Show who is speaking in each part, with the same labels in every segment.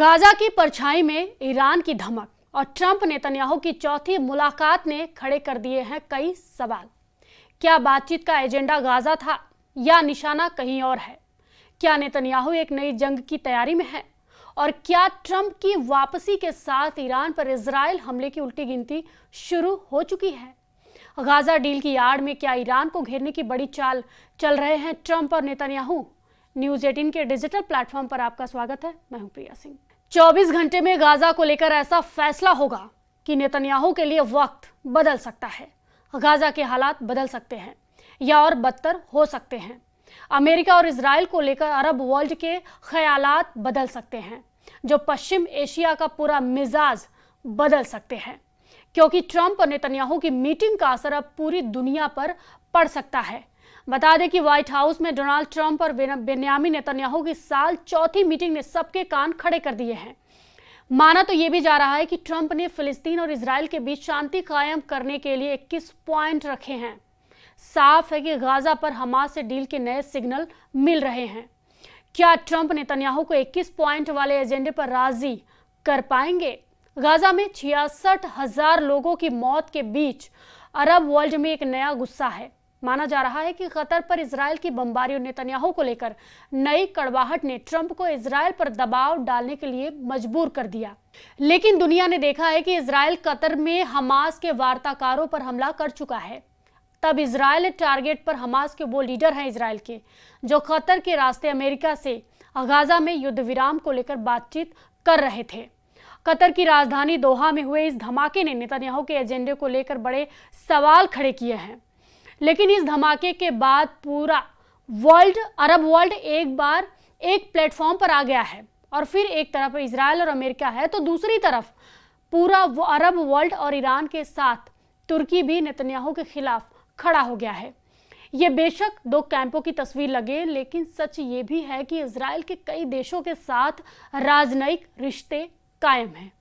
Speaker 1: Gaza की परछाई में ईरान की धमक और ट्रंप नेतन्याहू की चौथी मुलाकात ने खड़े कर दिए हैं कई सवाल। क्या बातचीत का एजेंडा गाजा था या निशाना कहीं और है? क्या नेतन्याहू एक नई जंग की तैयारी में है? और क्या ट्रंप की वापसी के साथ ईरान पर इजराइल हमले की उल्टी गिनती शुरू हो चुकी है? गाजा डील की आड़ में क्या ईरान को घेरने की बड़ी चाल चल रहे हैं ट्रंप और नेतन्याहू? न्यूज 18 के डिजिटल प्लेटफॉर्म पर आपका स्वागत है। मैं हूं प्रिया सिंह। 24 घंटे में गाजा को लेकर ऐसा फैसला होगा कि नेतन्याहू के लिए वक्त बदल सकता है। गाजा के हालात बदल सकते हैं या और बदतर हो सकते हैं। अमेरिका और इजराइल को लेकर अरब वर्ल्ड के ख्यालात बदल सकते हैं, जो पश्चिम एशिया का पूरा मिजाज बदल सकते हैं, क्योंकि ट्रंप और नेतन्याहू की मीटिंग का असर अब पूरी दुनिया पर पड़ सकता है। बता दें कि व्हाइट हाउस में डोनाल्ड ट्रंप और बेन्यामिन नेतन्याहू की साल चौथी मीटिंग ने सबके कान खड़े कर दिए हैं। माना तो यह भी जा रहा है कि ट्रंप ने फिलिस्तीन और इजराइल के बीच शांति कायम करने के लिए 21 पॉइंट रखे हैं। साफ है कि गाजा पर हमास से डील के नए सिग्नल मिल रहे हैं। क्या ट्रंप नेतन्याहू को 21 पॉइंट वाले एजेंडे पर राजी कर पाएंगे? गाजा में 66,000 लोगों की मौत के बीच अरब वर्ल्ड में एक नया गुस्सा है। माना जा रहा है कि कतर पर इजराइल की बमबारी और नेतन्याहू को लेकर नई कड़वाहट ने ट्रंप को इजराइल पर दबाव डालने के लिए मजबूर कर दिया। लेकिन दुनिया ने देखा है कि इजराइल कतर में हमास के वार्ताकारों पर हमला कर चुका है। तब इजराइल टारगेट पर हमास के वो लीडर हैं इजराइल के, जो कतर के रास्ते अमेरिका से गाजा में युद्ध विराम को लेकर बातचीत कर रहे थे। कतर की राजधानी दोहा में हुए इस धमाके ने नेतन्याहू के एजेंडे को लेकर बड़े सवाल खड़े किए हैं। लेकिन इस धमाके के बाद पूरा अरब वर्ल्ड एक बार एक प्लेटफॉर्म पर आ गया है, और फिर एक तरफ इजराइल और अमेरिका है तो दूसरी तरफ पूरा अरब वर्ल्ड और ईरान के साथ तुर्की भी नेतन्याहू के खिलाफ खड़ा हो गया है। ये बेशक दो कैंपों की तस्वीर लगे, लेकिन सच ये भी है कि इजराइल के कई देशों के साथ राजनयिक रिश्ते कायम हैं।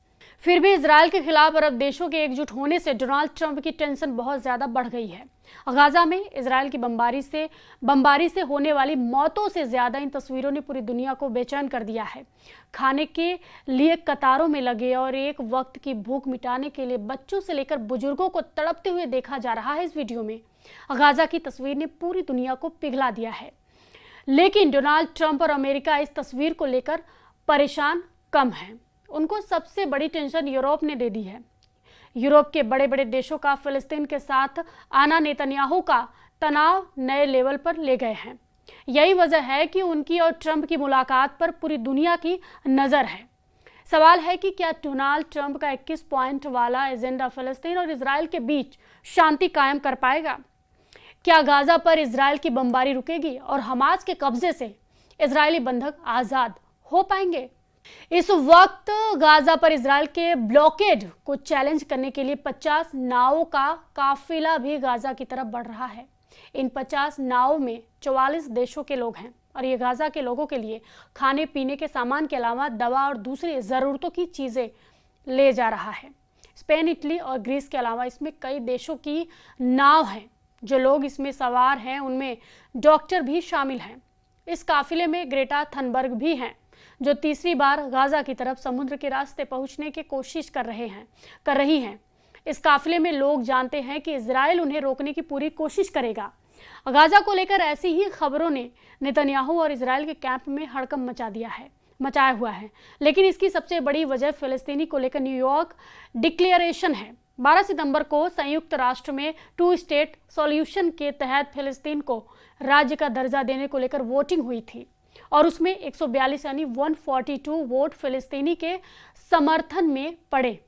Speaker 1: फिर भी इजराइल के खिलाफ अरब देशों के एकजुट होने से डोनाल्ड ट्रंप की टेंशन बहुत ज्यादा बढ़ गई है। गाजा में इजराइल की बमबारी से होने वाली मौतों से ज्यादा इन तस्वीरों ने पूरी दुनिया को बेचैन कर दिया है। खाने के लिए कतारों में लगे और एक वक्त की भूख मिटाने के लिए बच्चों से लेकर बुजुर्गों को तड़पते हुए देखा जा रहा है। इस वीडियो में गाजा की तस्वीर ने पूरी दुनिया को पिघला दिया है। लेकिन डोनाल्ड ट्रंप और अमेरिका इस तस्वीर को लेकर परेशान कम है। उनको सबसे बड़ी टेंशन यूरोप ने दे दी है। यूरोप के बड़े बड़े देशों का फिलिस्तीन के साथ आना नेतन्याहू का तनाव नए लेवल पर ले गए हैं। यही वजह है कि उनकी और ट्रंप की मुलाकात पर पूरी दुनिया की नज़र है। सवाल है कि क्या डोनाल्ड ट्रंप का 21 पॉइंट वाला एजेंडा फिलिस्तीन और इजराइल के बीच शांति कायम कर पाएगा? क्या गाजा पर इजराइल की बमबारी रुकेगी और हमास के कब्जे से इजरायली बंधक आज़ाद हो पाएंगे? इस वक्त गाजा पर इजराइल के ब्लॉकेड को चैलेंज करने के लिए 50 नावों का काफिला भी गाजा की तरफ बढ़ रहा है। इन 50 नावों में 44 देशों के लोग हैं, और ये गाजा के लोगों के लिए खाने पीने के सामान के अलावा दवा और दूसरी ज़रूरतों की चीज़ें ले जा रहा है। स्पेन, इटली और ग्रीस के अलावा इसमें कई देशों की नाव हैं। जो लोग इसमें सवार हैं उनमें डॉक्टर भी शामिल हैं। इस काफिले में ग्रेटा थनबर्ग भी हैं, जो तीसरी बार गाजा की तरफ समुद्र के रास्ते पहुंचने की कोशिश कर रही हैं। इस काफिले में लोग जानते हैं कि इजराइल उन्हें रोकने की पूरी कोशिश करेगा। गाजा को लेकर ऐसी ही खबरों ने नेतन्याहू और इजराइल के कैंप में हड़कंप मचाया हुआ है। लेकिन इसकी सबसे बड़ी वजह फिलिस्तीनी को लेकर न्यूयॉर्क डिक्लेरेशन है। 12 सितंबर को संयुक्त राष्ट्र में 2 स्टेट सॉल्यूशन के तहत फिलिस्तीन को राज्य का दर्जा देने को लेकर वोटिंग हुई थी, और उसमें 142 यानी 142 वोट फिलिस्तीनी के समर्थन में पड़े,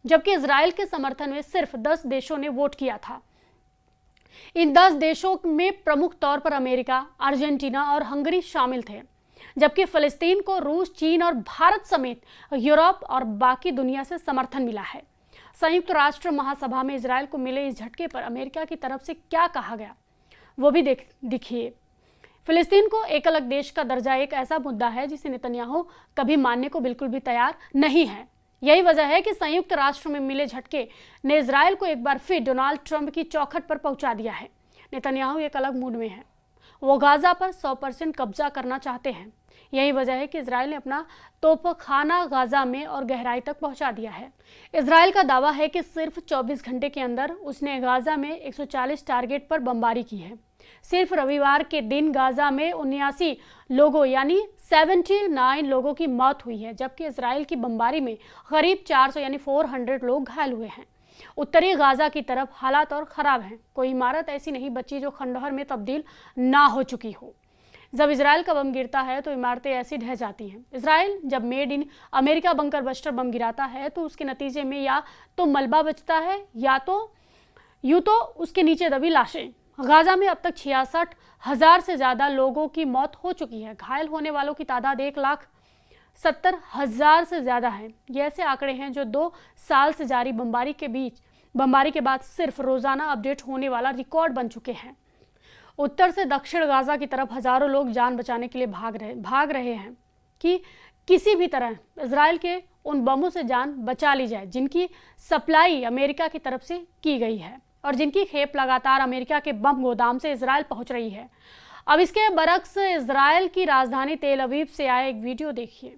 Speaker 1: जबकि इजराइल के समर्थन में सिर्फ 10 देशों ने वोट किया था। इन 10 देशों में प्रमुख तौर पर अमेरिका, अर्जेंटीना और हंगरी शामिल थे, जबकि फिलिस्तीन को रूस, चीन और भारत समेत यूरोप और बाकी दुनिया से समर्थन मिला है। संयुक्त राष्ट्र महासभा में इजराइल को मिले इस झटके पर अमेरिका की तरफ से क्या कहा गया, वो भी देखिए। फिलिस्तीन को एक अलग देश का दर्जा एक ऐसा मुद्दा है जिसे नेतन्याहू कभी मानने को बिल्कुल भी तैयार नहीं है। यही वजह है कि संयुक्त राष्ट्र में मिले झटके ने इजराइल को एक बार फिर डोनाल्ड ट्रंप की चौखट पर पहुंचा दिया है। नेतन्याहू एक अलग मूड में है। वो गाजा पर 100% कब्जा करना चाहते हैं। यही वजह है कि इजराइल ने अपना तोपखाना गाजा में और गहराई तक पहुंचा दिया है। इजराइल का दावा है कि सिर्फ 24 घंटे के अंदर उसने गाजा में 140 टारगेट पर बमबारी की है। सिर्फ रविवार के दिन गाजा में 79 लोगों यानी 79 लोगों की मौत हुई है, जबकि इजराइल की बमबारी में करीब 400 यानी 400 लोग घायल हुए हैं। उत्तरी गाजा की तरफ हालात और ख़राब हैं। कोई इमारत ऐसी नहीं बची जो खंडहर में तब्दील ना हो चुकी हो। जब इजराइल का बम गिरता है तो इमारतें ऐसी ढह जाती हैं। इजराइल जब made in America bunker buster bomb गिराता है तो उसके नतीजे में या तो मलबा बचता है या तो उसके नीचे दबी लाशें। गाजा में अब तक 66,000 से ज़्यादा लोगों की मौत हो चुकी है। घायल होने वालों की तादाद 1,70,000 से ज़्यादा है। ये ऐसे आंकड़े हैं जो 2 साल से जारी बमबारी के बाद सिर्फ रोज़ाना अपडेट होने वाला रिकॉर्ड बन चुके हैं। उत्तर से दक्षिण गाजा की तरफ हज़ारों लोग जान बचाने के लिए भाग रहे हैं कि किसी भी तरह इजराइल के उन बमों से जान बचा ली जाए जिनकी सप्लाई अमेरिका की तरफ से की गई है और जिनकी खेप लगातार अमेरिका के बम गोदाम से इजराइल पहुंच रही है। अब इसके बरक्स इजराइल की राजधानी तेल अवीव से आए एक वीडियो देखिए।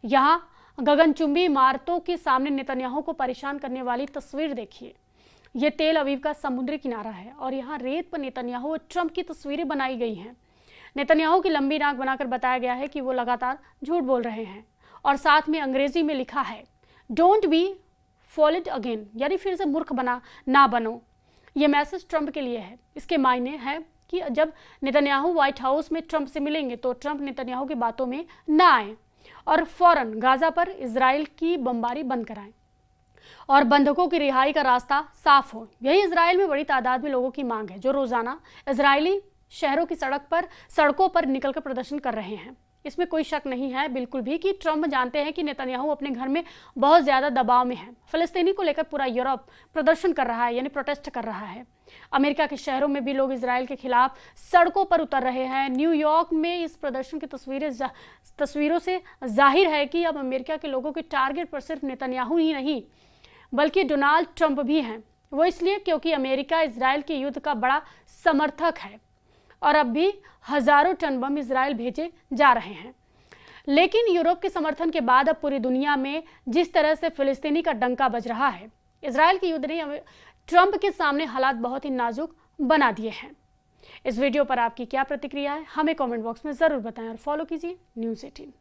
Speaker 1: यहाँ गगनचुंबी इमारतों के सामने नेतन्याहू को परेशान करने वाली तस्वीर देखिए। ये तेल अवीव का समुद्री किनारा है और यहाँ रेत पर नेतन्याहू और ट्रंप की तस्वीरें बनाई गई हैं। नेतन्याहू की लंबी नाक बनाकर बताया गया है कि वो लगातार झूठ बोल रहे हैं और साथ में अंग्रेजी में लिखा है डोंट बी फॉल्ड अगेन, यानी फिर से मूर्ख ना बनो। ये मैसेज ट्रंप के लिए है। इसके मायने हैं कि जब नेतन्याहू व्हाइट हाउस में ट्रंप से मिलेंगे तो ट्रंप नेतन्याहू की बातों में ना आए और फौरन गाजा पर इजराइल की बमबारी बंद कराएं और बंधकों की रिहाई का रास्ता साफ हो। यही इजराइल में बड़ी तादाद में लोगों की मांग है जो रोजाना इजरायली शहरों की सड़कों पर निकलकर प्रदर्शन कर रहे हैं। इसमें कोई शक नहीं है बिल्कुल भी कि ट्रंप जानते हैं कि नेतन्याहू अपने घर में बहुत ज़्यादा दबाव में है। फिलिस्तीनी को लेकर पूरा यूरोप प्रदर्शन कर रहा है यानी प्रोटेस्ट कर रहा है। अमेरिका के शहरों में भी लोग इजराइल के खिलाफ सड़कों पर उतर रहे हैं। न्यूयॉर्क में इस प्रदर्शन की तस्वीरों से जाहिर है कि अब अमेरिका के लोगों के टारगेट पर सिर्फ नेतन्याहू ही नहीं बल्कि डोनाल्ड ट्रंप भी हैं। वो इसलिए क्योंकि अमेरिका इजराइल के युद्ध का बड़ा समर्थक है और अब भी हजारों टन बम इजराइल भेजे जा रहे हैं। लेकिन यूरोप के समर्थन के बाद अब पूरी दुनिया में जिस तरह से फिलिस्तीनी का डंका बज रहा है, इजराइल के युद्ध ने ट्रंप के सामने हालात बहुत ही नाजुक बना दिए हैं। इस वीडियो पर आपकी क्या प्रतिक्रिया है हमें कमेंट बॉक्स में ज़रूर बताएं और फॉलो कीजिए न्यूज़ 18।